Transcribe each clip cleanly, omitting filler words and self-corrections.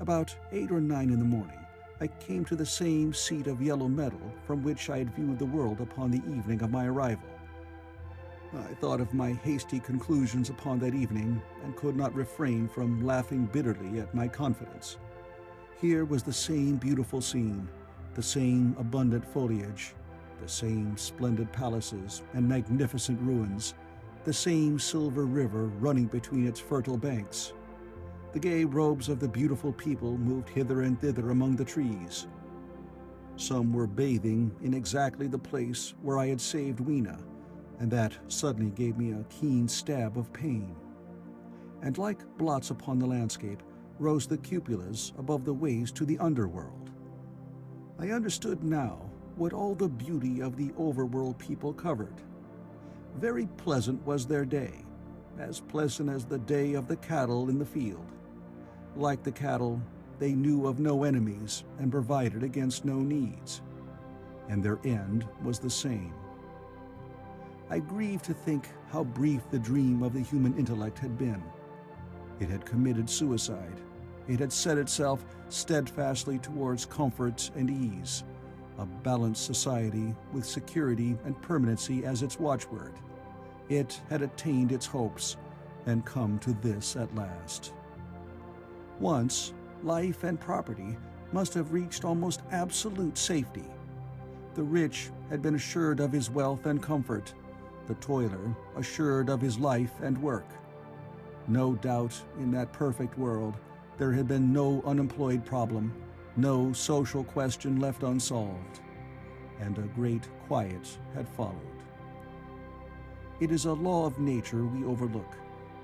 About 8 or 9 in the morning, I came to the same seat of yellow metal from which I had viewed the world upon the evening of my arrival. I thought of my hasty conclusions upon that evening and could not refrain from laughing bitterly at my confidence. Here was the same beautiful scene, the same abundant foliage, the same splendid palaces and magnificent ruins, the same silver river running between its fertile banks. The gay robes of the beautiful people moved hither and thither among the trees. Some were bathing in exactly the place where I had saved Weena, and that suddenly gave me a keen stab of pain. And like blots upon the landscape rose the cupolas above the ways to the underworld. I understood now what all the beauty of the overworld people covered. Very pleasant was their day, as pleasant as the day of the cattle in the field. Like the cattle, they knew of no enemies and provided against no needs. And their end was the same. I grieved to think how brief the dream of the human intellect had been. It had committed suicide. It had set itself steadfastly towards comfort and ease, a balanced society with security and permanency as its watchword. It had attained its hopes and come to this at last. Once, life and property must have reached almost absolute safety. The rich had been assured of his wealth and comfort, the toiler assured of his life and work. No doubt in that perfect world there had been no unemployed problem, no social question left unsolved, and a great quiet had followed. It is a law of nature we overlook,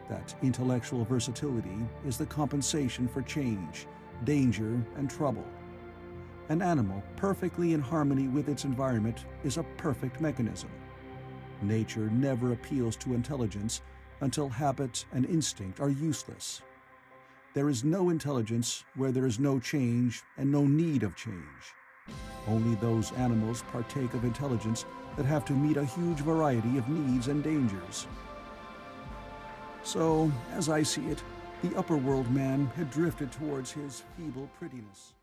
that intellectual versatility is the compensation for change, danger, and trouble. An animal perfectly in harmony with its environment is a perfect mechanism. Nature never appeals to intelligence until habit and instinct are useless. There is no intelligence where there is no change and no need of change. Only those animals partake of intelligence that have to meet a huge variety of needs and dangers. So, as I see it, the upper world man had drifted towards his feeble prettiness.